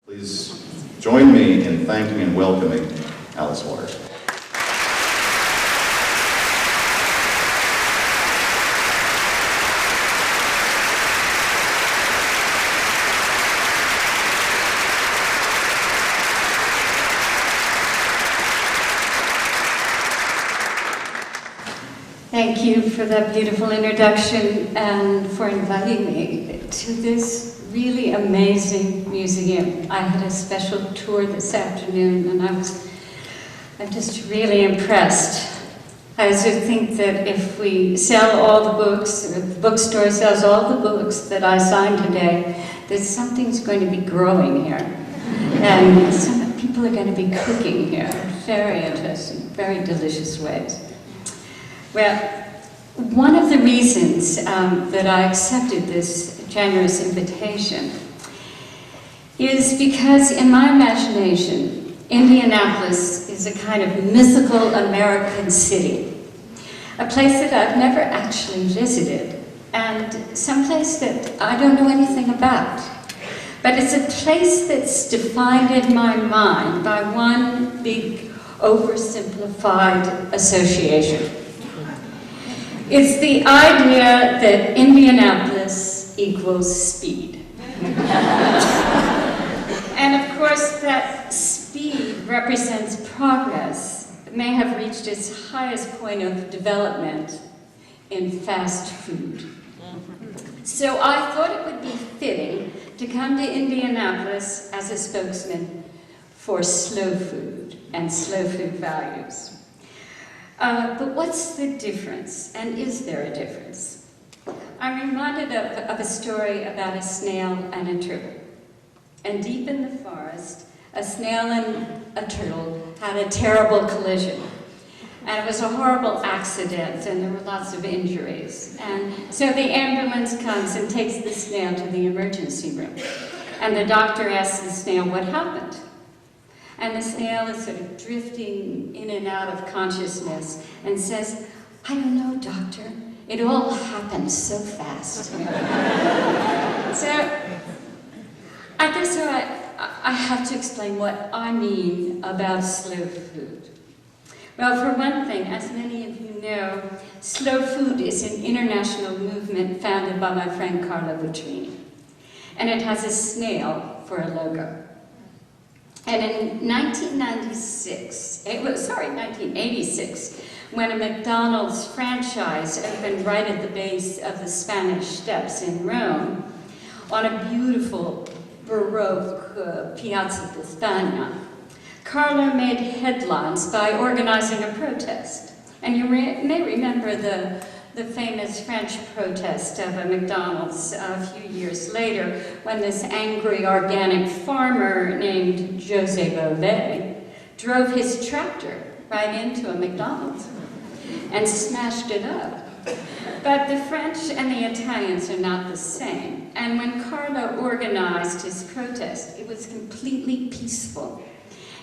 Please join me in thanking and welcoming Alice Waters. Thank you for that beautiful introduction and for inviting me to this really amazing museum. I had a special tour this afternoon and I'm just really impressed. I also think that if we sell all the books, or the bookstore sells all the books that I signed today, that something's going to be growing here. And some people are going to be cooking here. Very interesting, very delicious ways. Well, one of the reasons that I accepted this generous invitation is because in my imagination, Indianapolis is a kind of mythical American city, a place that I've never actually visited, and someplace that I don't know anything about. But it's a place that's defined in my mind by one big oversimplified association. It's the idea that Indianapolis equals speed. And of course, that speed represents progress. It may have reached its highest point of development in fast food. So I thought it would be fitting to come to Indianapolis as a spokesman for slow food and slow food values. But what's the difference, and is there a difference? I'm reminded of a story about a snail and a turtle. And deep in the forest, a snail and a turtle had a terrible collision. And it was a horrible accident, and there were lots of injuries. And so the ambulance comes and takes the snail to the emergency room. And the doctor asks the snail what happened. And the snail is sort of drifting in and out of consciousness and says, "I don't know, doctor. It all happened so fast." So I guess I have to explain what I mean about slow food. Well, for one thing, as many of you know, slow food is an international movement founded by my friend Carlo Vitrini. And it has a snail for a logo. And in 1986, when a McDonald's franchise opened right at the base of the Spanish Steps in Rome, on a beautiful Baroque Piazza di Spagna, Carlo made headlines by organizing a protest. And you may remember the famous French protest of a McDonald's a few years later when this angry organic farmer named José Bové drove his tractor right into a McDonald's and smashed it up. But the French and the Italians are not the same. And when Carlo organized his protest, it was completely peaceful.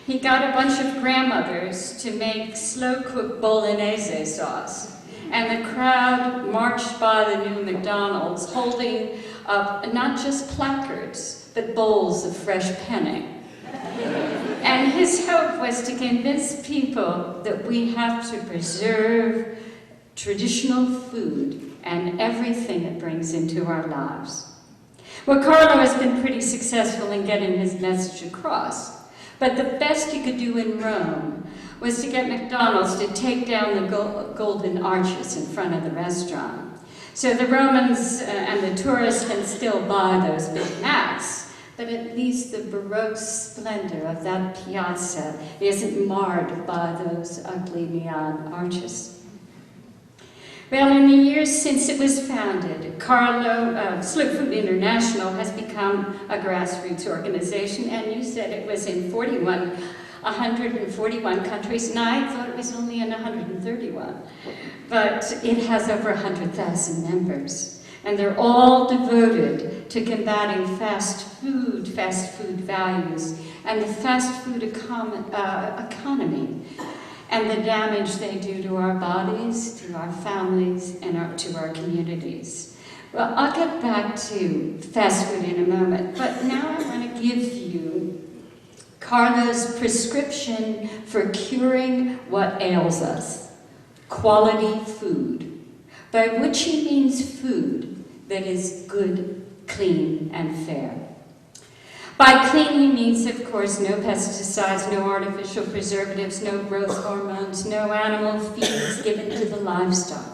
He got a bunch of grandmothers to make slow-cooked bolognese sauce. And the crowd marched by the new McDonald's holding up not just placards, but bowls of fresh penne. And his hope was to convince people that we have to preserve traditional food and everything it brings into our lives. Well, Carlo has been pretty successful in getting his message across, but the best he could do in Rome was to get McDonald's to take down the golden arches in front of the restaurant. So the Romans and the tourists can still buy those Big Macs, but at least the Baroque splendor of that piazza isn't marred by those ugly neon arches. Well, in the years since it was founded, Slow Food International has become a grassroots organization, and you said it was in 141 countries, and I thought it was only in 131. But it has over 100,000 members, and they're all devoted to combating fast food values, and the fast food economy, and the damage they do to our bodies, to our families, and to our communities. Well, I'll get back to fast food in a moment, but now I want to give you Carlo's prescription for curing what ails us: quality food, by which he means food that is good, clean, and fair. By clean, he means, of course, no pesticides, no artificial preservatives, no growth hormones, no animal feeds given to the livestock.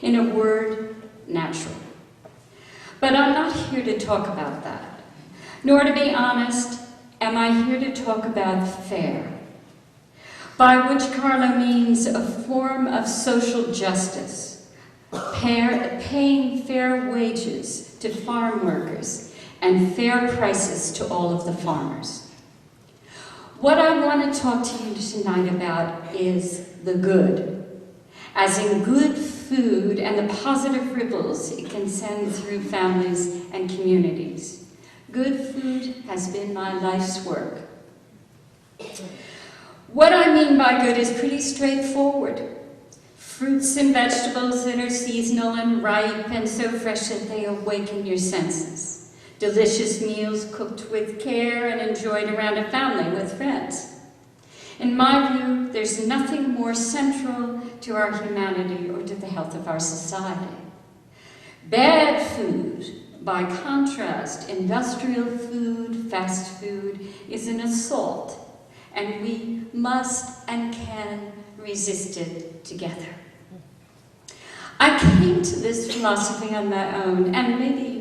In a word, natural. But I'm not here to talk about that. Nor, to be honest, am I here to talk about fair, by which Carlo means a form of social justice, paying fair wages to farm workers and fair prices to all of the farmers. What I want to talk to you tonight about is the good, as in good food and the positive ripples it can send through families and communities. Good food has been my life's work. What I mean by good is pretty straightforward. Fruits and vegetables that are seasonal and ripe and so fresh that they awaken your senses. Delicious meals cooked with care and enjoyed around a family with friends. In my view, there's nothing more central to our humanity or to the health of our society. Bad food, by contrast, industrial food, fast food, is an assault, and we must and can resist it together. I came to this philosophy on my own, and maybe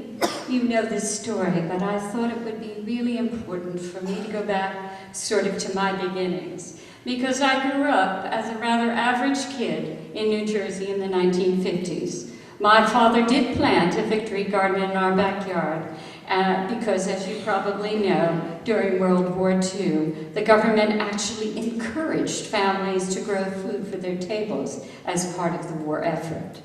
you know this story, but I thought it would be really important for me to go back sort of to my beginnings, because I grew up as a rather average kid in New Jersey in the 1950s. My father did plant a victory garden in our backyard because, as you probably know, during World War II, the government actually encouraged families to grow food for their tables as part of the war effort.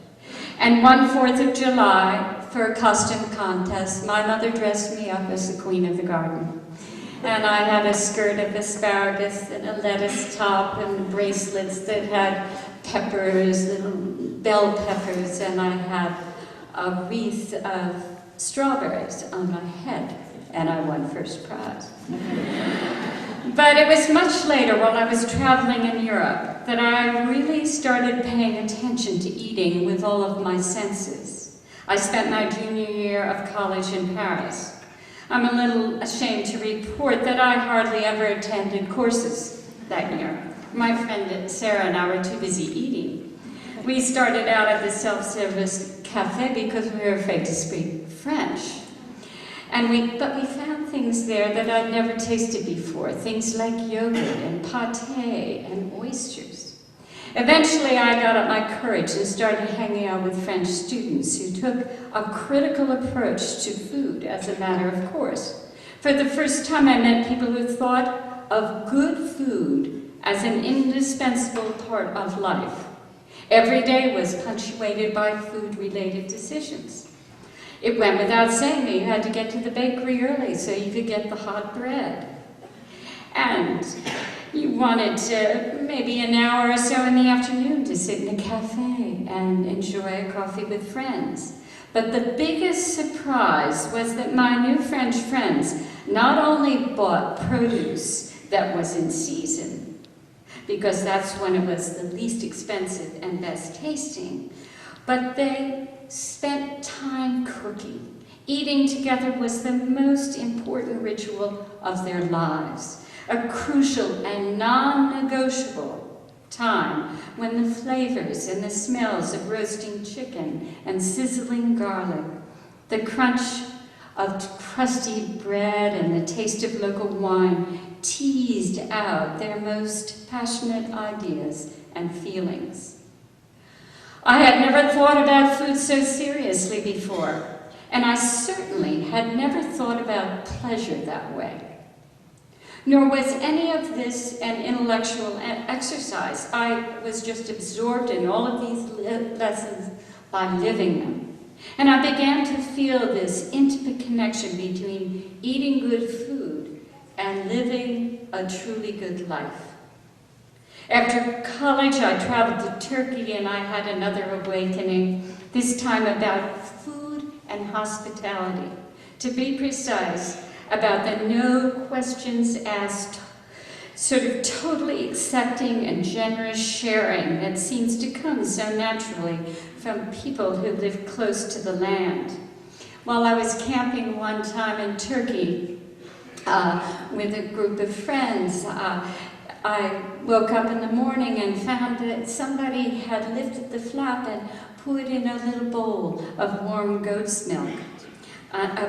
And one 4th of July, for a costume contest, my mother dressed me up as the queen of the garden. And I had a skirt of asparagus and a lettuce top and bracelets that had peppers, little bell peppers, and I had a wreath of strawberries on my head, and I won first prize. But it was much later, while I was traveling in Europe, that I really started paying attention to eating with all of my senses. I spent my junior year of college in Paris. I'm a little ashamed to report that I hardly ever attended courses that year. My friend Sarah and I were too busy eating. We started out at the self-service cafe because we were afraid to speak French. But we found things there that I'd never tasted before, things like yogurt and pâté and oysters. Eventually, I got up my courage and started hanging out with French students who took a critical approach to food as a matter of course. For the first time, I met people who thought of good food as an indispensable part of life. Every day was punctuated by food-related decisions. It went without saying that you had to get to the bakery early so you could get the hot bread. And you wanted to, maybe an hour or so in the afternoon, to sit in a cafe and enjoy a coffee with friends. But the biggest surprise was that my new French friends not only bought produce that was in season, because that's when it was the least expensive and best tasting, but they spent time cooking. Eating together was the most important ritual of their lives, a crucial and non-negotiable time when the flavors and the smells of roasting chicken and sizzling garlic, the crunch of crusty bread and the taste of local wine teased out their most passionate ideas and feelings. I had never thought about food so seriously before, and I certainly had never thought about pleasure that way. Nor was any of this an intellectual exercise. I was just absorbed in all of these lessons by living them. And I began to feel this intimate connection between eating good food and living a truly good life. After college, I traveled to Turkey and I had another awakening, this time about food and hospitality. To be precise, about the no questions asked, sort of totally accepting and generous sharing that seems to come so naturally from people who live close to the land. While I was camping one time in Turkey with a group of friends, I woke up in the morning and found that somebody had lifted the flap and put in a little bowl of warm goat's milk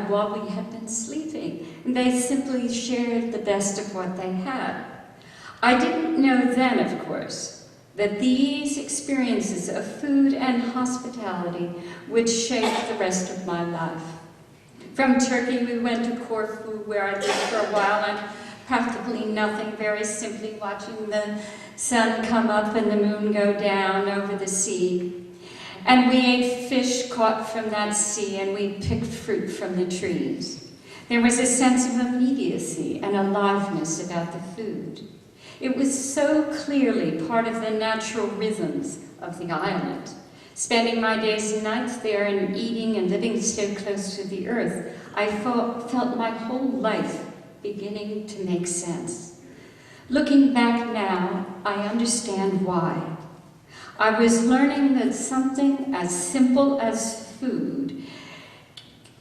while we had been sleeping. And they simply shared the best of what they had. I didn't know then, of course, that these experiences of food and hospitality would shape the rest of my life. From Turkey, we went to Corfu, where I lived for a while, and practically nothing, very simply watching the sun come up and the moon go down over the sea. And we ate fish caught from that sea, and we picked fruit from the trees. There was a sense of immediacy and aliveness about the food. It was so clearly part of the natural rhythms of the island. Spending my days and nights there and eating and living so close to the earth, I felt my whole life beginning to make sense. Looking back now, I understand why. I was learning that something as simple as food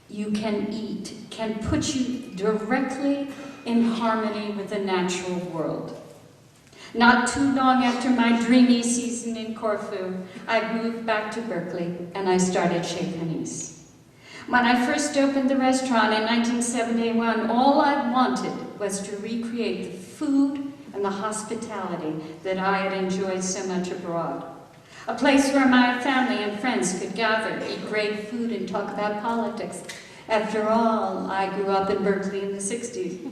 you can eat can put you directly in harmony with the natural world. Not too long after my dreamy season in Corfu, I moved back to Berkeley and I started Chez Panisse. When I first opened the restaurant in 1971, all I wanted was to recreate the food and the hospitality that I had enjoyed so much abroad. A place where my family and friends could gather, eat great food, and talk about politics. After all, I grew up in Berkeley in the 60s.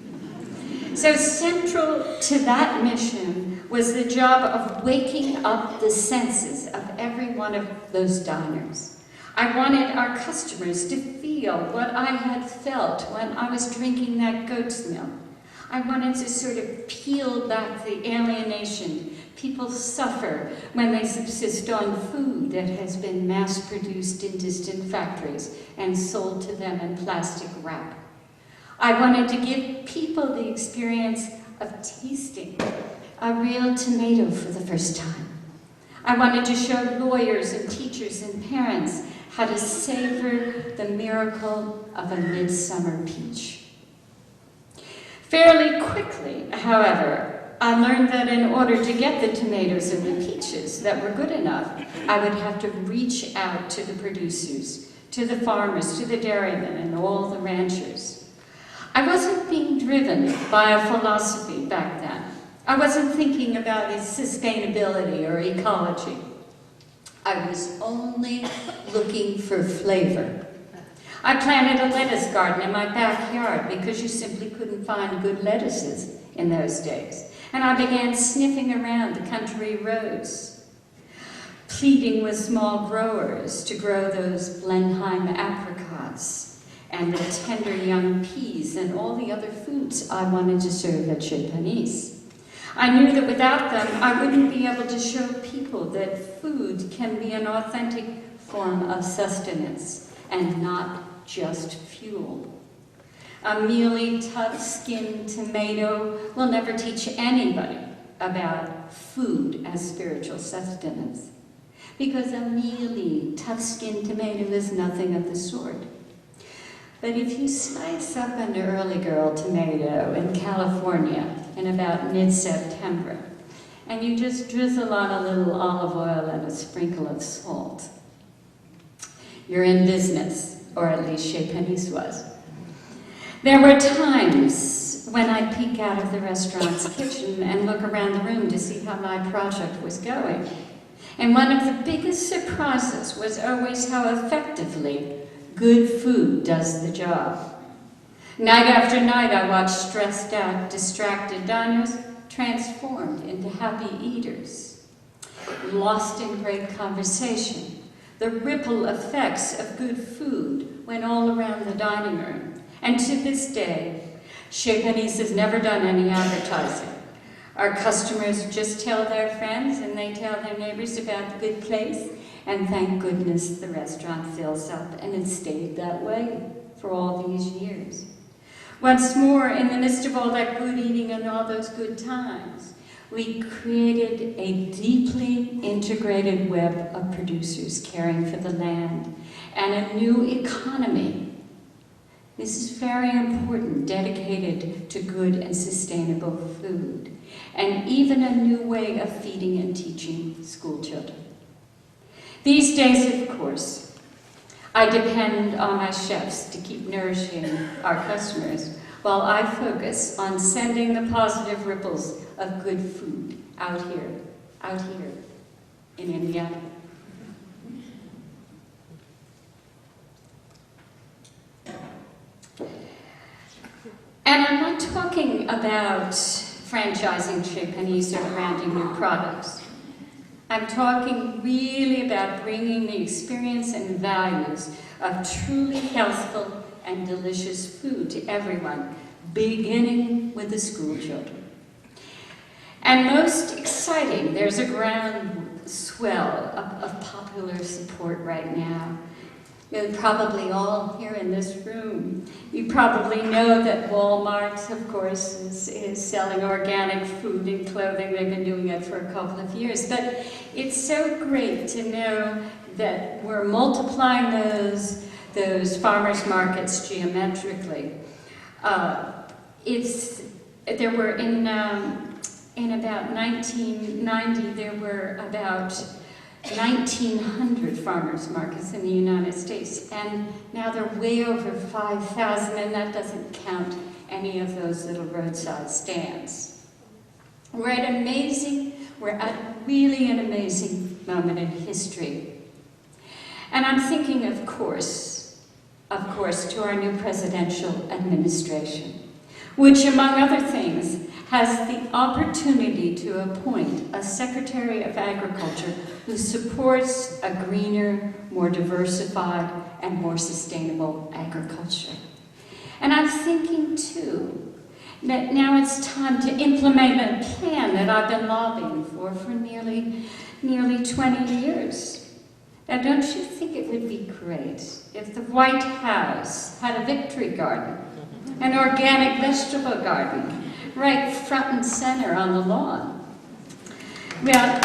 So central to that mission was the job of waking up the senses of every one of those diners. I wanted our customers to feel what I had felt when I was drinking that goat's milk. I wanted to sort of peel back the alienation people suffer when they subsist on food that has been mass-produced in distant factories and sold to them in plastic wrap. I wanted to give people the experience of tasting a real tomato for the first time. I wanted to show lawyers and teachers and parents how to savor the miracle of a midsummer peach. Fairly quickly, however, I learned that in order to get the tomatoes and the peaches that were good enough, I would have to reach out to the producers, to the farmers, to the dairymen, and all the ranchers. I wasn't being driven by a philosophy back then. I wasn't thinking about sustainability or ecology. I was only looking for flavor. I planted a lettuce garden in my backyard because you simply couldn't find good lettuces in those days. And I began sniffing around the country roads, pleading with small growers to grow those Blenheim apricots and the tender young peas and all the other foods I wanted to serve at Chez Panisse. I knew that without them, I wouldn't be able to show people that food can be an authentic form of sustenance and not just fuel. A mealy, tough-skinned tomato will never teach anybody about food as spiritual sustenance, because a mealy, tough-skinned tomato is nothing of the sort. But if you slice up an early girl tomato in California in about mid-September, and you just drizzle on a little olive oil and a sprinkle of salt, you're in business, or at least Chez Panisse was. There were times when I'd peek out of the restaurant's kitchen and look around the room to see how my project was going. And one of the biggest surprises was always how effectively good food does the job. Night after night, I watched stressed out, distracted diners transformed into happy eaters, lost in great conversation. The ripple effects of good food went all around the dining room. And to this day, Chez Panisse has never done any advertising. Our customers just tell their friends and they tell their neighbors about the good place, And thank goodness the restaurant fills up, and it stayed that way for all these years. Once more, in the midst of all that good eating and all those good times, we created a deeply integrated web of producers caring for the land and a new economy. This is very important, dedicated to good and sustainable food, and even a new way of feeding and teaching school children. These days, of course, I depend on my chefs to keep nourishing our customers while I focus on sending the positive ripples of good food out here in Indiana. And I'm not talking about franchising companies or branding new products. I'm talking really about bringing the experience and values of truly healthful and delicious food to everyone, beginning with the school children. And most exciting, there's a groundswell of popular support right now. You're probably all here in this room. You probably know that Walmart, of course, is selling organic food and clothing. They've been doing it for a couple of years. But it's so great to know that we're multiplying those farmers markets geometrically. There were in about 1990, there were about 1,900 farmers markets in the United States, and now they're way over 5,000, and that doesn't count any of those little roadside stands. We're at really an amazing moment in history. And I'm thinking, of course, to our new presidential administration, which, among other things, has the opportunity to appoint a Secretary of Agriculture who supports a greener, more diversified, and more sustainable agriculture. And I'm thinking, too, that now it's time to implement a plan that I've been lobbying for nearly 20 years. Now, don't you think it would be great if the White House had a victory garden, an organic vegetable garden, right front and center on the lawn? Well,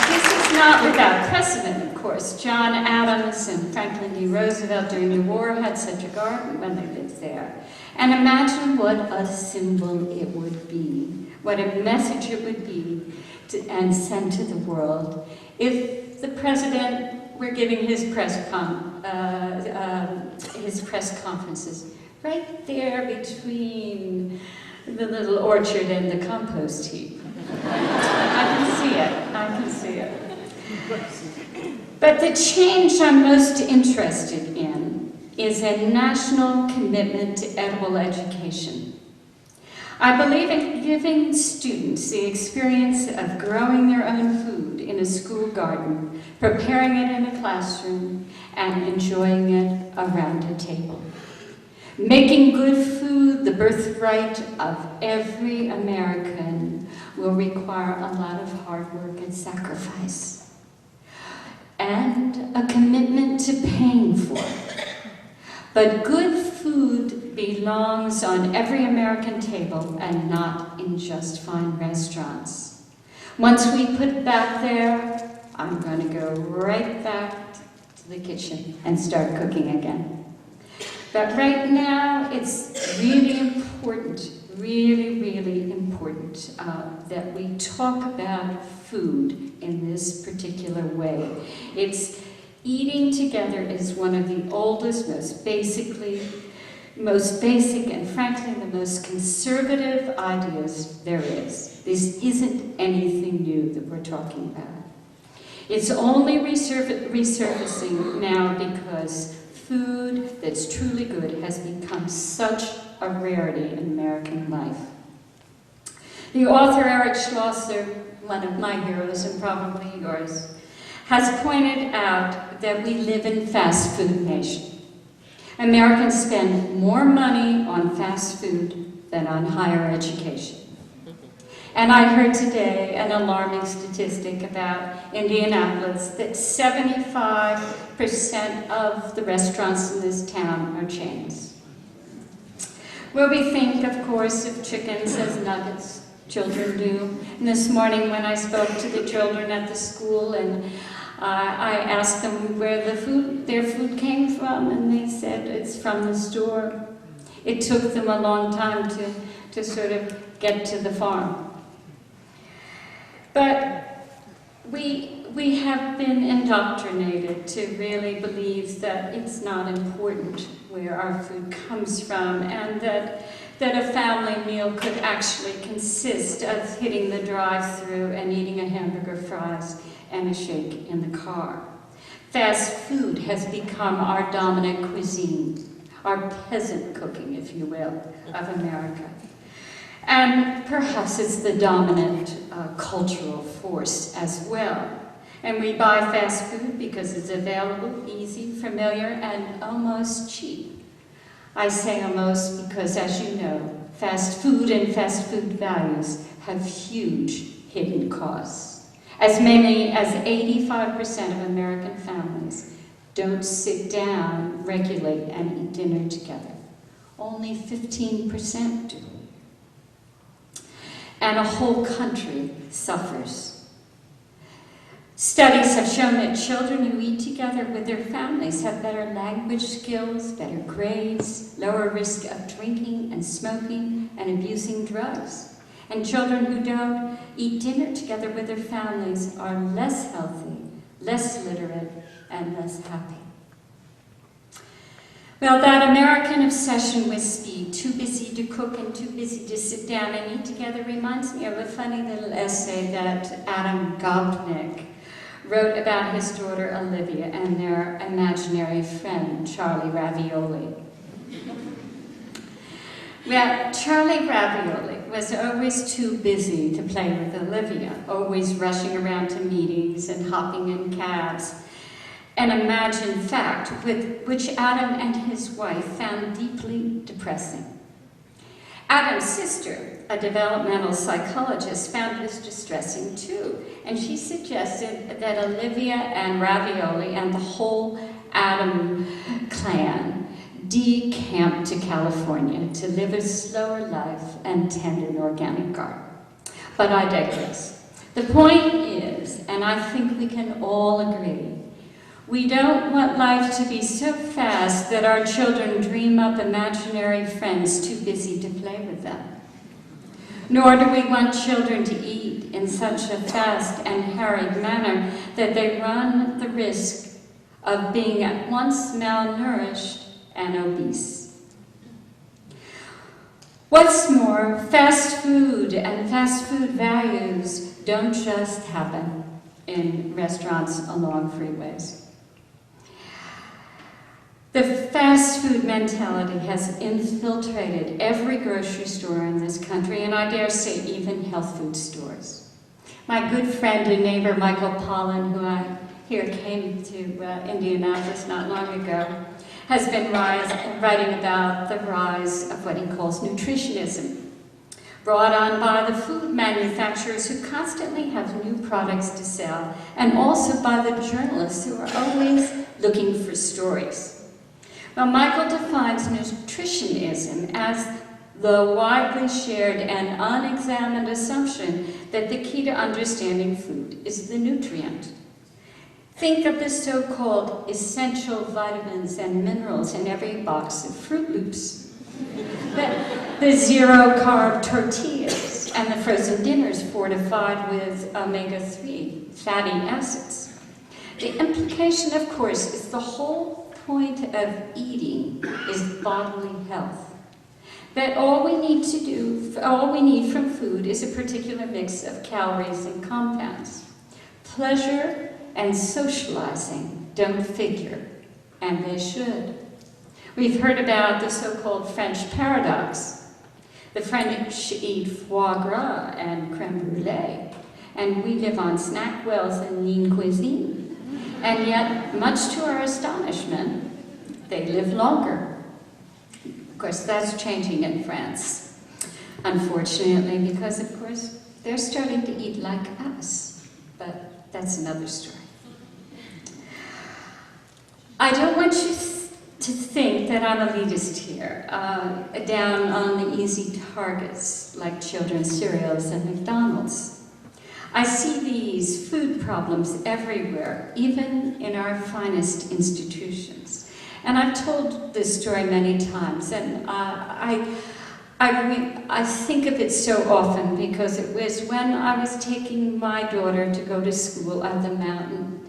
this is not without precedent, of course. John Adams and Franklin D. Roosevelt during the war had such a garden when they lived there. And imagine what a symbol it would be, what a message it would be and send to the world if the president were giving his press conferences right there between the little orchard and the compost heap. I can see it. But the change I'm most interested in is a national commitment to edible education. I believe in giving students the experience of growing their own food in a school garden, preparing it in a classroom, and enjoying it around a table. Making good food the birthright of every American will require a lot of hard work and sacrifice, and a commitment to paying for it. But good food belongs on every American table and not in just fine restaurants. Once we put it back there, I'm going to go right back to the kitchen and start cooking again. But right now, it's really important, really important that we talk about food in this particular way. Eating together is one of the oldest, most basic, and frankly, the most conservative ideas there is. This isn't anything new that we're talking about. It's only resurfacing now because food that's truly good has become such a rarity in American life. The author Eric Schlosser, one of my heroes and probably yours, has pointed out that we live in fast food nation. Americans spend more money on fast food than on higher education. And I heard today an alarming statistic about Indianapolis that 75% of the restaurants in this town are chains. Where we think, of course, of chickens as nuggets, children do. And this morning when I spoke to the children at the school and I asked them where their food came from, and they said it's from the store. It took them a long time to sort of get to the farm. But we have been indoctrinated to really believe that it's not important where our food comes from, and that a family meal could actually consist of hitting the drive-thru and eating a hamburger, fries, and a shake in the car. Fast food has become our dominant cuisine, our peasant cooking, if you will, of America. And perhaps it's the dominant cultural force as well. And we buy fast food because it's available, easy, familiar, and almost cheap. I say almost because, as you know, fast food and fast food values have huge hidden costs. As many as 85% of American families don't sit down, regulate, and eat dinner together. Only 15% do. And a whole country suffers. Studies have shown that children who eat together with their families have better language skills, better grades, lower risk of drinking and smoking and abusing drugs. And children who don't eat dinner together with their families are less healthy, less literate, and less happy. Well, that American obsession with speed, too busy to cook and too busy to sit down and eat together, reminds me of a funny little essay that Adam Gopnik wrote about his daughter Olivia and their imaginary friend, Charlie Ravioli. Well, Charlie Ravioli was always too busy to play with Olivia, always rushing around to meetings and hopping in cabs. An imagined fact which Adam and his wife found deeply depressing. Adam's sister, a developmental psychologist, found this distressing too, and she suggested that Olivia and Ravioli and the whole Adam clan decamp to California to live a slower life and tend an organic garden. But I digress. The point is, and I think we can all agree, we don't want life to be so fast that our children dream up imaginary friends too busy to play with them. Nor do we want children to eat in such a fast and hurried manner that they run the risk of being at once malnourished and obese. What's more, fast food and fast food values don't just happen in restaurants along freeways. The fast food mentality has infiltrated every grocery store in this country, and I dare say even health food stores. My good friend and neighbor, Michael Pollan, who I hear came to Indianapolis not long ago, has been writing about the rise of what he calls nutritionism, brought on by the food manufacturers who constantly have new products to sell, and also by the journalists who are always looking for stories. Well, Michael defines nutritionism as the widely shared and unexamined assumption that the key to understanding food is the nutrient. Think of the so-called essential vitamins and minerals in every box of Fruit Loops, the zero-carb tortillas, and the frozen dinners fortified with omega-3 fatty acids. The implication, of course, is the whole point of eating is bodily health. That all we need from food is a particular mix of calories and compounds. Pleasure and socializing don't figure, and they should. We've heard about the so-called French paradox. The French eat foie gras and crème brûlée, and we live on snack wells and lean cuisine. And yet, much to our astonishment, they live longer. Of course, that's changing in France, unfortunately, because, of course, they're starting to eat like us, but that's another story. I don't want you to think that I'm elitist here, down on the easy targets like children's cereals and McDonald's. I see these food problems everywhere, even in our finest institutions. And I've told this story many times, and I think of it so often because it was when I was taking my daughter to go to school at the mountain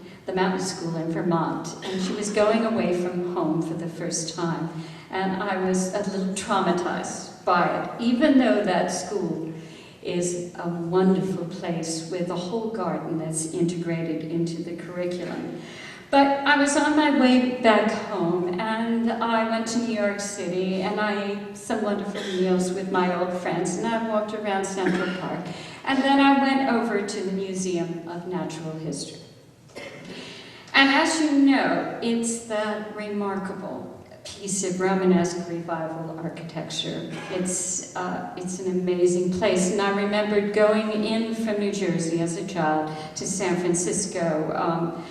school in Vermont, and she was going away from home for the first time, and I was a little traumatized by it, even though that school is a wonderful place with a whole garden that's integrated into the curriculum. But I was on my way back home, and I went to New York City, and I ate some wonderful meals with my old friends, and I walked around Central Park, and then I went over to the Museum of Natural History. And as you know, it's that remarkable piece of Romanesque revival architecture. It's an amazing place, and I remembered going in from New Jersey as a child to San Francisco,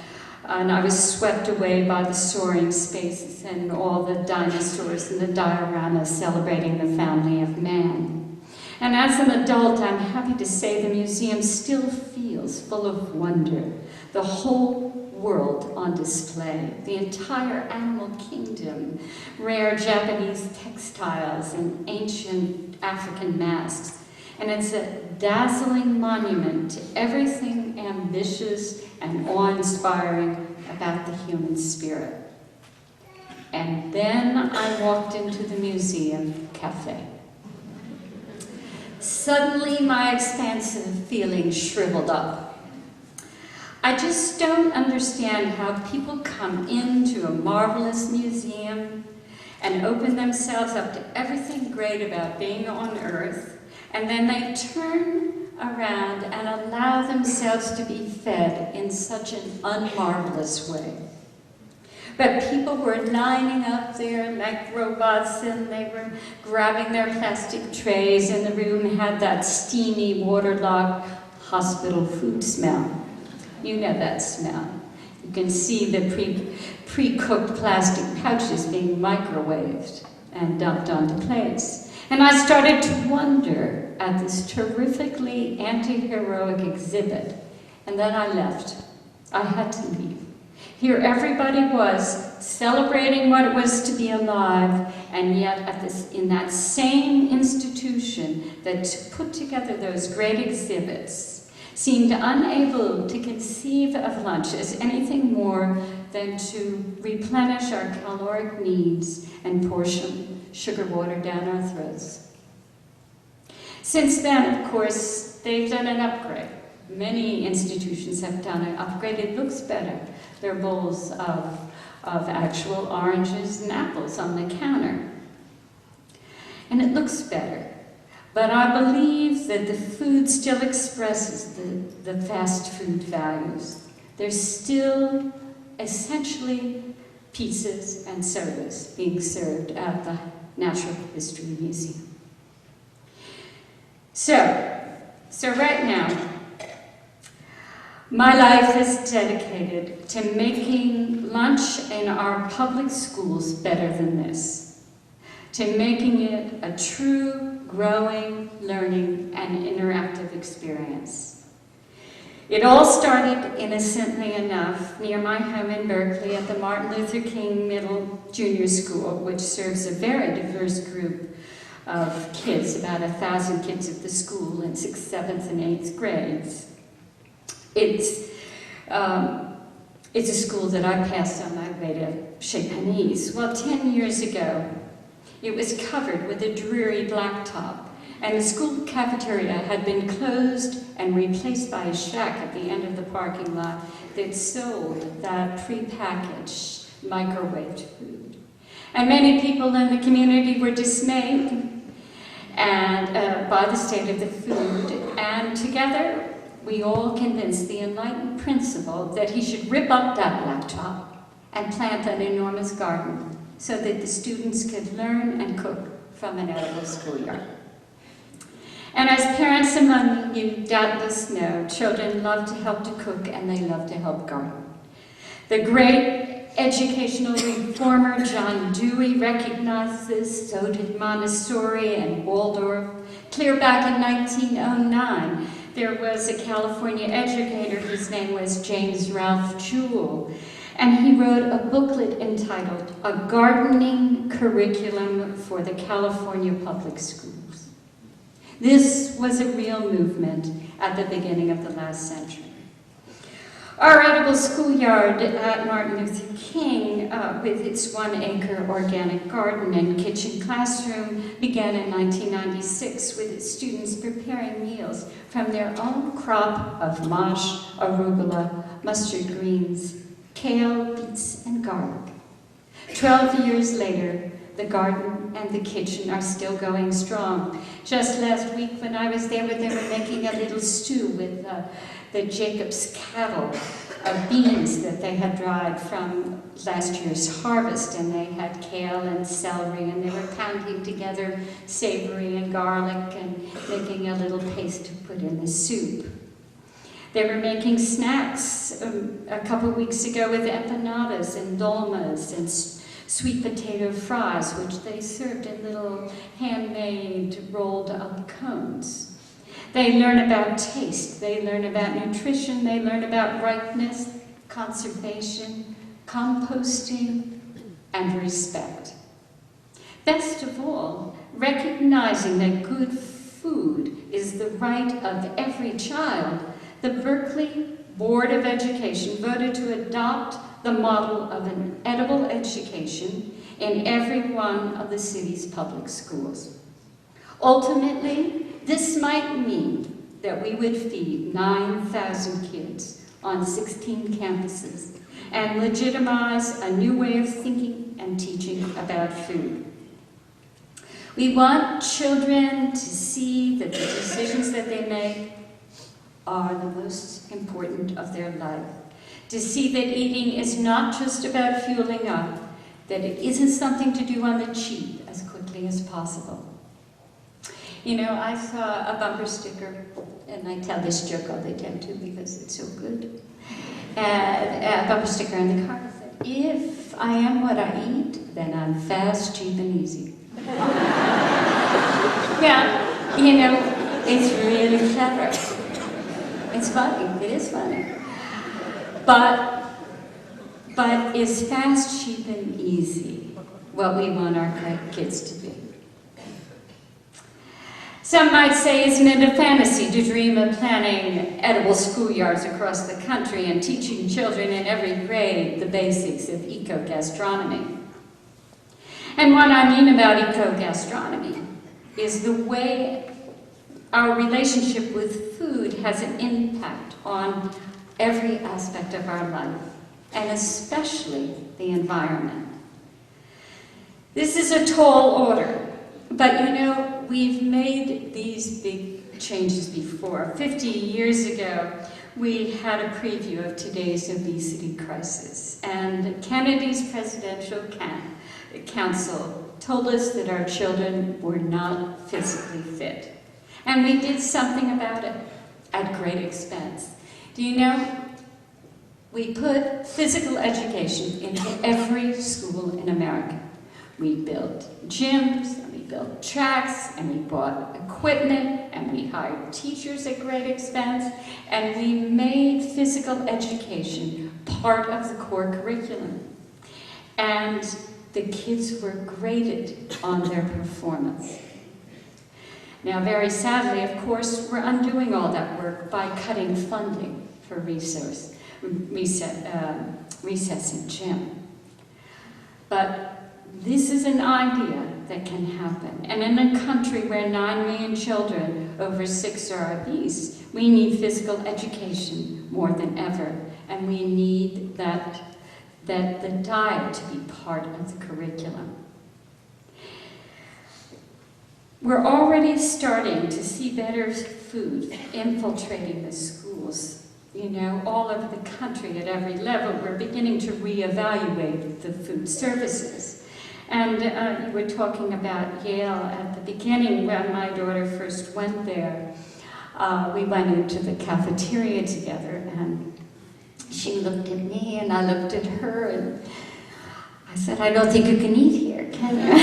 and I was swept away by the soaring spaces and all the dinosaurs and the dioramas celebrating the family of man. And as an adult, I'm happy to say the museum still feels full of wonder. The whole world on display, the entire animal kingdom, rare Japanese textiles and ancient African masks. And it's a dazzling monument to everything ambitious and awe-inspiring about the human spirit. And then I walked into the museum cafe. Suddenly my expansive feelings shriveled up. I just don't understand how people come into a marvelous museum and open themselves up to everything great about being on Earth, and then they turn around and allow themselves to be fed in such an unmarvelous way. But people were lining up there like robots, and they were grabbing their plastic trays, and the room had that steamy, waterlogged hospital food smell. You know that smell. You can see the pre-cooked plastic pouches being microwaved and dumped onto plates. And I started to wonder at this terrifically anti-heroic exhibit, and then I left. I had to leave. Here everybody was celebrating what it was to be alive, and yet in that same institution that put together those great exhibits seemed unable to conceive of lunch as anything more than to replenish our caloric needs and portion sugar water down our throats. Since then, of course, they've done an upgrade. Many institutions have done an upgrade. It looks better. There are bowls of actual oranges and apples on the counter. And it looks better. But I believe that the food still expresses the fast food values. There's still essentially pizzas and sodas being served at the Natural History Museum. So right now, my life is dedicated to making lunch in our public schools better than this, to making it a true, growing, learning, and interactive experience. It all started, innocently enough, near my home in Berkeley at the Martin Luther King Middle Junior School, which serves a very diverse group of kids, about 1,000 kids at the school in 6th, 7th, and 8th grades. It's a school that I passed on my way to Chez Panisse. Well, 10 years ago, it was covered with a dreary blacktop, and the school cafeteria had been closed and replaced by a shack at the end of the parking lot that sold that prepackaged microwaved food. And many people in the community were dismayed by the state of the food, and together we all convinced the enlightened principal that he should rip up that blacktop and plant an enormous garden so that the students could learn and cook from an edible schoolyard. And as parents among you doubtless know, children love to help to cook and they love to help garden. The great educational reformer John Dewey recognized this, so did Montessori and Waldorf. Clear back in 1909, there was a California educator whose name was James Ralph Jewell, and he wrote a booklet entitled A Gardening Curriculum for the California Public Schools. This was a real movement at the beginning of the last century. Our Edible Schoolyard at Martin Luther King, with its 1-acre organic garden and kitchen classroom, began in 1996 with its students preparing meals from their own crop of mosh, arugula, mustard greens, kale, beets, and garlic. 12 years later, the garden and the kitchen are still going strong. Just last week when I was there, they were making a little stew with the Jacob's cattle of beans that they had dried from last year's harvest, and they had kale and celery, and they were pounding together savory and garlic and making a little paste to put in the soup. They were making snacks a couple weeks ago with empanadas and dolmas and sweet potato fries, which they served in little handmade rolled up cones. They learn about taste, they learn about nutrition, they learn about ripeness, conservation, composting, and respect. Best of all, recognizing that good food is the right of every child, the Berkeley Board of Education voted to adopt the model of an edible education in every one of the city's public schools. Ultimately, this might mean that we would feed 9,000 kids on 16 campuses and legitimize a new way of thinking and teaching about food. We want children to see that the decisions that they make are the most important of their life. To see that eating is not just about fueling up, that it isn't something to do on the cheap as quickly as possible. You know, I saw a bumper sticker, and I tell this joke all the time too because it's so good. A bumper sticker in the car that said, "If I am what I eat, then I'm fast, cheap, and easy." Well, you know, it's really clever. It's funny, it is funny. But is fast, cheap, and easy what we want our kids to be? Some might say, isn't it a fantasy to dream of planning edible schoolyards across the country and teaching children in every grade the basics of eco-gastronomy? And what I mean about eco-gastronomy is the way our relationship with food has an impact on every aspect of our life, and especially the environment. This is a tall order, but you know, we've made these big changes before. 50 years ago, we had a preview of today's obesity crisis, and Kennedy's presidential council told us that our children were not physically fit. And we did something about it at great expense. Do you know, we put physical education into every school in America. We built gyms, and we built tracks, and we bought equipment, and we hired teachers at great expense, and we made physical education part of the core curriculum. And the kids were graded on their performance. Now, very sadly, of course, we're undoing all that work by cutting funding for recess and gym. But this is an idea that can happen. And in a country where 9 million children over 6 are obese, we need physical education more than ever. And we need that the diet to be part of the curriculum. We're already starting to see better food infiltrating the schools. You know, all over the country at every level, we're beginning to reevaluate the food services. And you were talking about Yale at the beginning. When my daughter first went there, we went into the cafeteria together, and she looked at me and I looked at her, and I said, "I don't think you can eat here, can you?"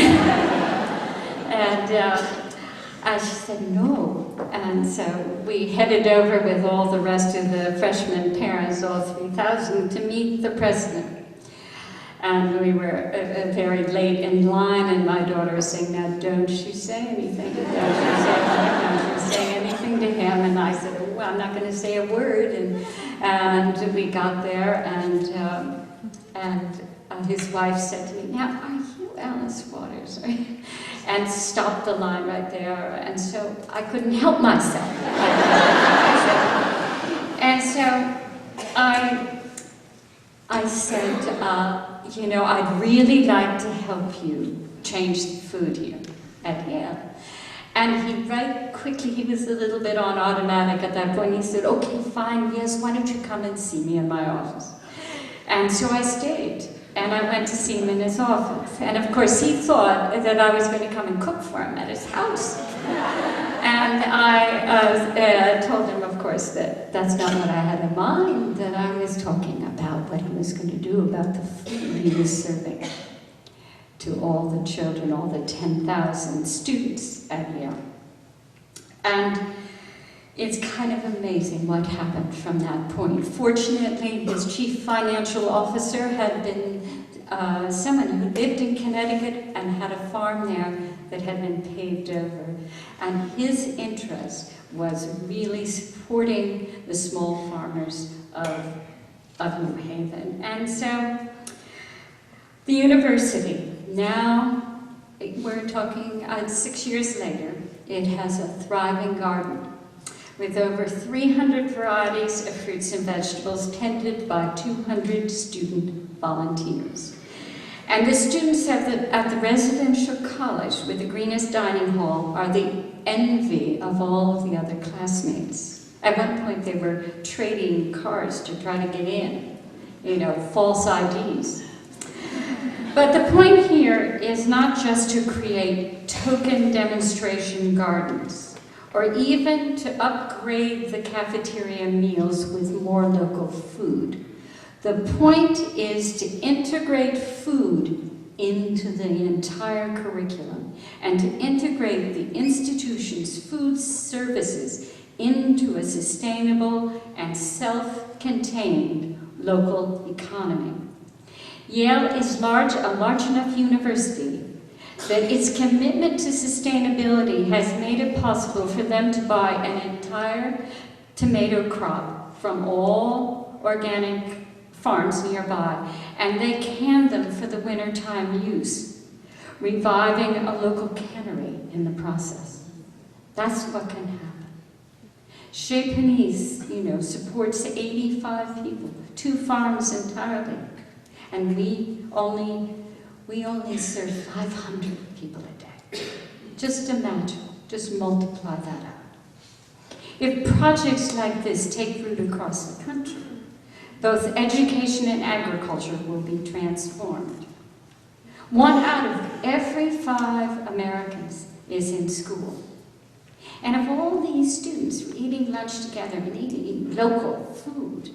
And she said, "No." And so we headed over with all the rest of the freshman parents, all 3,000, to meet the president. And we were very late in line, and my daughter was saying, "Now don't you say anything. Don't you say anything to him." And I said, "Oh, well, I'm not going to say a word." And we got there, and his wife said to me, "Now, are you Alice Waters?" And stopped the line right there, and so I couldn't help myself. And so I said, "You know, I'd really like to help you change the food here at Yale." And he was a little bit on automatic at that point. He said, "Okay, fine, yes, why don't you come and see me in my office?" And so I stayed, and I went to see him in his office. And of course, he thought that I was going to come and cook for him at his house. And I told him, of course, that that's not what I had in mind, that I was talking about what he was going to do about the food he was serving to all the children, all the 10,000 students at Yale. And it's kind of amazing what happened from that point. Fortunately, his chief financial officer had been someone who lived in Connecticut and had a farm there that had been paved over. And his interest was really supporting the small farmers of New Haven. And so the university, now we're talking 6 years later, it has a thriving garden with over 300 varieties of fruits and vegetables tended by 200 student volunteers. And the students at the residential college with the greenest dining hall are the envy of all of the other classmates. At one point they were trading cards to try to get in, false IDs. But the point here is not just to create token demonstration gardens, or even to upgrade the cafeteria meals with more local food. The point is to integrate food into the entire curriculum and to integrate the institution's food services into a sustainable and self-contained local economy. Yale is a large enough university that its commitment to sustainability has made it possible for them to buy an entire tomato crop from all organic farms nearby, and they can them for the wintertime use, reviving a local cannery in the process. That's what can happen. Chez Panisse, supports 85 people, 2 farms entirely, and we only serve 500 people a day. Just imagine, just multiply that out. If projects like this take root across the country, both education and agriculture will be transformed. 1 out of every 5 Americans is in school. And if all these students were eating lunch together and eating local food,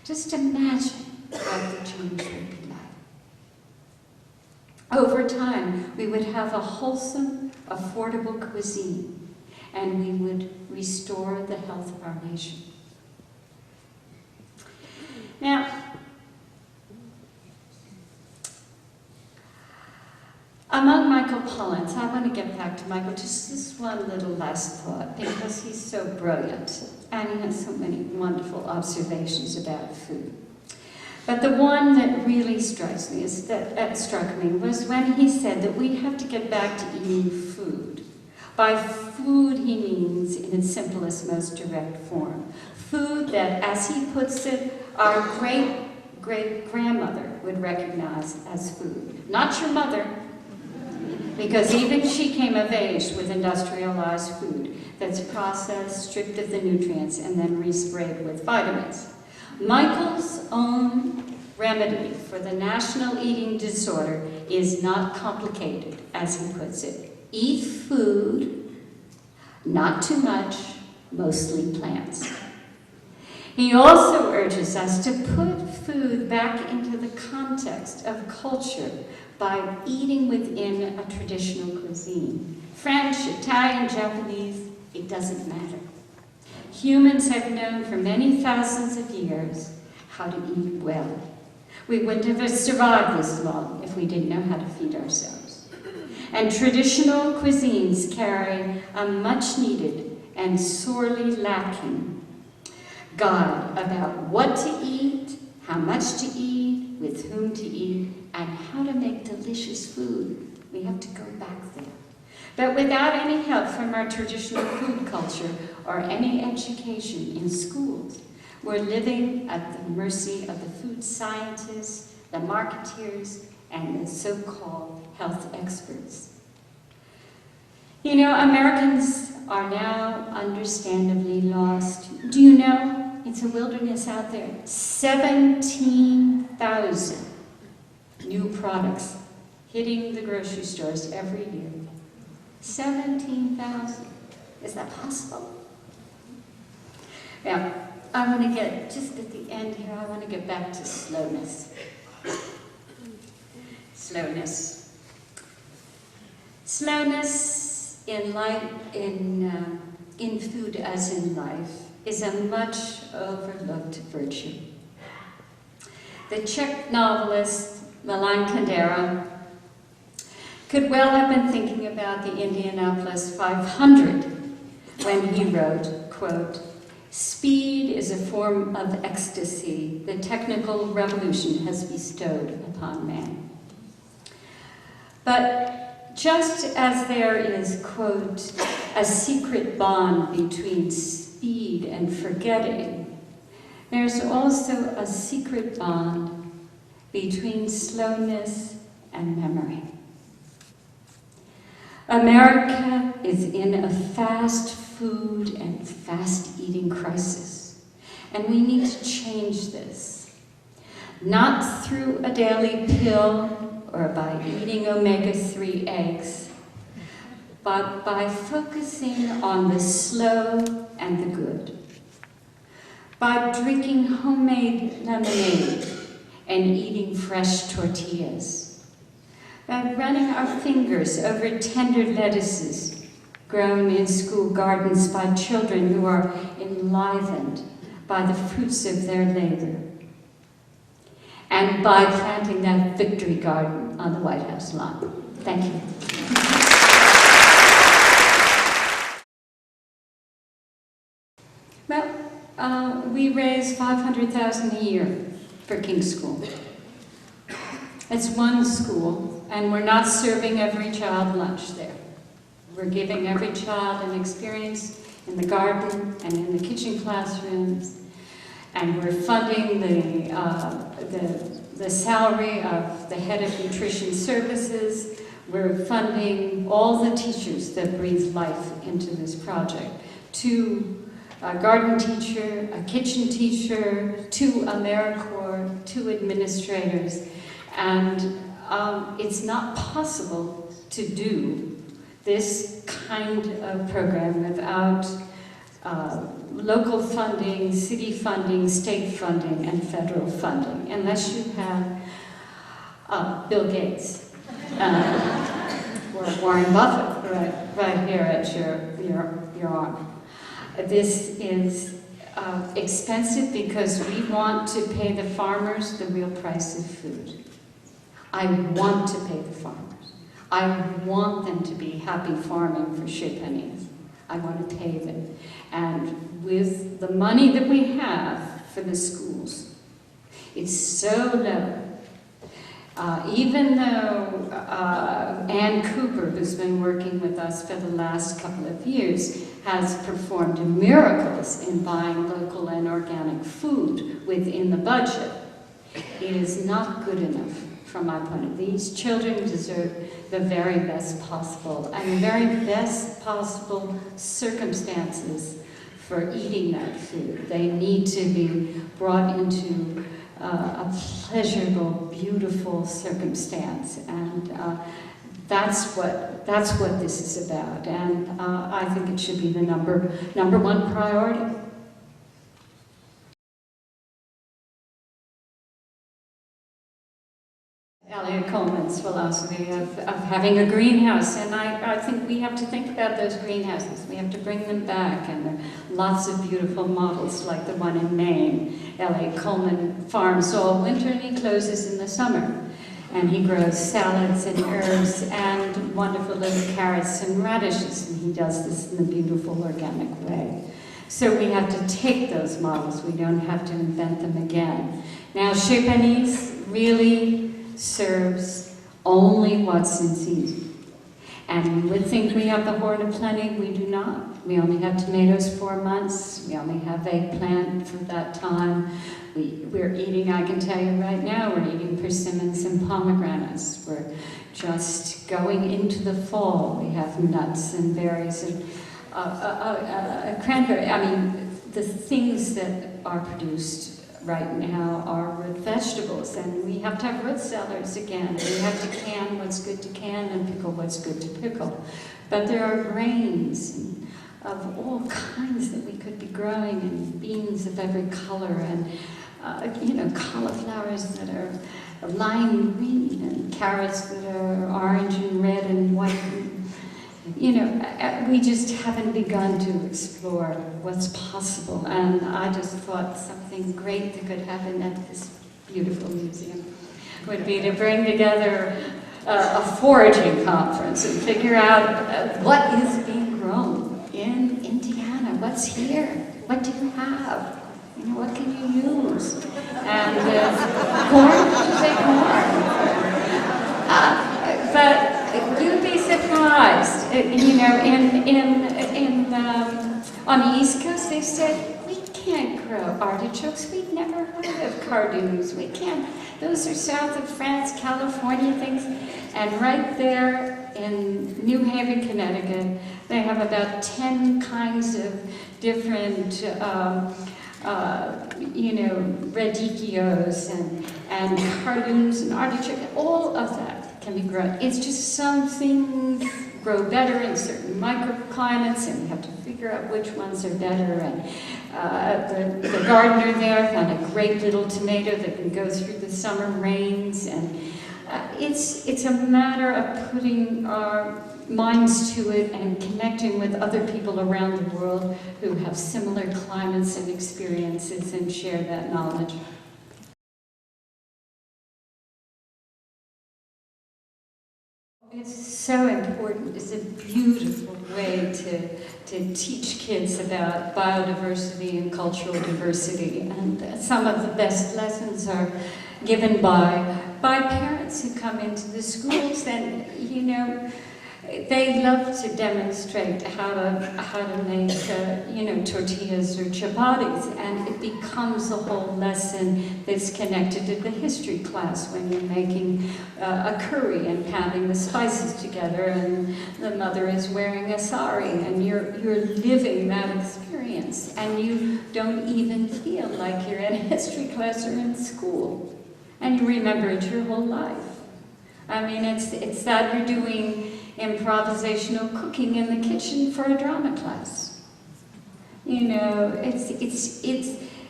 just imagine what the change would be like. Over time, we would have a wholesome, affordable cuisine, and we would restore the health of our nation. Now, among Michael Pollan's, I want to get back to Michael, just this one little last thought, because he's so brilliant, and he has so many wonderful observations about food. But the one that really struck me was when he said that we have to get back to eating food. By food, he means in its simplest, most direct form. Food that, as he puts it, our great-great-grandmother would recognize as food. Not your mother, because even she came of age with industrialized food that's processed, stripped of the nutrients, and then resprayed with vitamins. Michael's own remedy for the national eating disorder is not complicated, as he puts it. Eat food, not too much, mostly plants. He also urges us to put food back into the context of culture by eating within a traditional cuisine. French, Italian, Japanese, it doesn't matter. Humans have known for many thousands of years how to eat well. We wouldn't have survived this long if we didn't know how to feed ourselves. And traditional cuisines carry a much-needed and sorely lacking guide about what to eat, how much to eat, with whom to eat, and how to make delicious food. We have to go back there. But without any help from our traditional food culture or any education in schools, we're living at the mercy of the food scientists, the marketeers, and the so-called health experts. You know, Americans are now understandably lost. Do you know it's a wilderness out there? 17,000 new products hitting the grocery stores every year. 17,000. Is that possible? Now, I want to get, just at the end here, I want to get back to slowness. Slowness. Slowness in life, in food as in life, is a much overlooked virtue. The Czech novelist Milan Kundera could well have been thinking about the Indianapolis 500 when he wrote, quote, "Speed is a form of ecstasy the technical revolution has bestowed upon man." But just as there is, quote, "a secret bond between speed and forgetting," there's also a secret bond between slowness and memory. America is in a fast food and fast eating crisis, and we need to change this. Not through a daily pill or by eating omega-3 eggs, but by focusing on the slow and the good. By drinking homemade lemonade and eating fresh tortillas. By running our fingers over tender lettuces grown in school gardens by children who are enlivened by the fruits of their labor. And by planting that victory garden on the White House lawn. Thank you. Well, we raise $500,000 a year for King's School. It's one school, and we're not serving every child lunch there. We're giving every child an experience in the garden and in the kitchen classrooms, and we're funding the salary of the head of nutrition services. We're funding all the teachers that breathe life into this project. A garden teacher, a kitchen teacher, 2 AmeriCorps, 2 administrators, and it's not possible to do this kind of program without local funding, city funding, state funding, and federal funding, unless you have Bill Gates or Warren Buffett right here at your arm. This is expensive because we want to pay the farmers the real price of food. I want to pay the farmers. I want them to be happy farming for shea pennies. I want to pay them. And with the money that we have for the schools, it's so low. Even though Ann Cooper, who's been working with us for the last couple of years, has performed miracles in buying local and organic food within the budget, it is not good enough from my point of view. These children deserve the very best possible and the very best possible circumstances for eating that food. They need to be brought into a pleasurable, beautiful circumstance, and that's what this is about. And I think it should be the number one priority. Elliot Coleman's philosophy of having a greenhouse, and I think we have to think about those greenhouses. We have to bring them back, and there are lots of beautiful models like the one in Maine. Elliot Coleman farms all winter and he closes in the summer. And he grows salads and herbs and wonderful little carrots and radishes, and he does this in a beautiful organic way. So we have to take those models. We don't have to invent them again. Now, Chez Panisse really serves only what's in season. And you would think we have the Horn of Plenty. We do not. We only have tomatoes 4 months. We only have eggplant for that time. We're eating, I can tell you right now, we're eating persimmons and pomegranates. We're just going into the fall. We have nuts and berries and cranberry. I mean, the things that are produced right now are root vegetables, and we have to have root cellars again. We have to can what's good to can and pickle what's good to pickle. But there are grains of all kinds that we could be growing, and beans of every color, and cauliflowers that are lime green, and carrots that are orange and red and white. We just haven't begun to explore what's possible, and I just thought something great that could happen at this beautiful museum would be to bring together a foraging conference and figure out what is being grown in Indiana, what's here, what do you have, what can you use, and corn, did you say corn? But you'd be surprised, on the East Coast they said, we can't grow artichokes, we've never heard of cardoons, we can't, those are south of France, California things, and right there in New Haven, Connecticut, they have about 10 kinds of different radicchios and cardoons and artichokes, all of that can be grown. It's just some things grow better in certain microclimates, and we have to figure out which ones are better. And the gardener there found a great little tomato that can go through the summer rains, and it's a matter of putting our minds to it and connecting with other people around the world who have similar climates and experiences and share that knowledge. It's so important. It's a beautiful way to teach kids about biodiversity and cultural diversity. And some of the best lessons are given by parents who come into the schools, and they love to demonstrate how to make tortillas or chapatis, and it becomes a whole lesson that's connected to the history class when you're making a curry and pounding the spices together, and the mother is wearing a sari, and you're living that experience, and you don't even feel like you're in a history class or in school, and you remember it your whole life. I mean, it's that you're doing improvisational cooking in the kitchen for a drama class.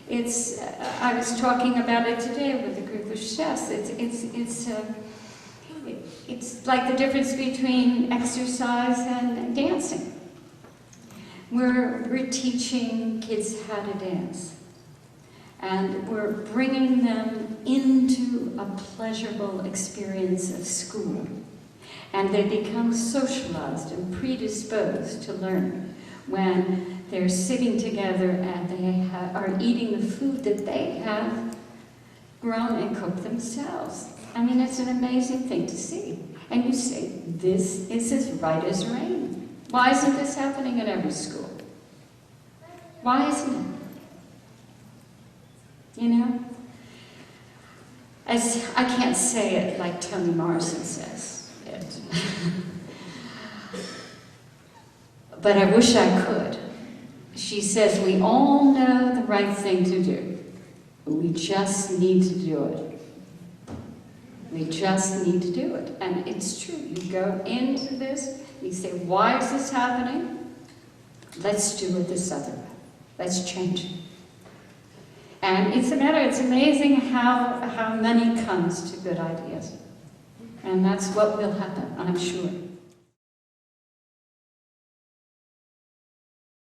It's I was talking about it today with a group of chefs. It's like the difference between exercise and dancing. We're teaching kids how to dance, and we're bringing them into a pleasurable experience of school. And they become socialized and predisposed to learn when they're sitting together and they are eating the food that they have grown and cooked themselves. I mean, it's an amazing thing to see. And you say, this is as right as rain. Why isn't this happening in every school? Why isn't it? As I can't say it like Toni Morrison says. But I wish I could. She says, we all know the right thing to do. We just need to do it. We just need to do it. And it's true. You go into this, you say, why is this happening? Let's do it this other way. Let's change it. And it's amazing how money comes to good ideas. And that's what will happen, I'm sure.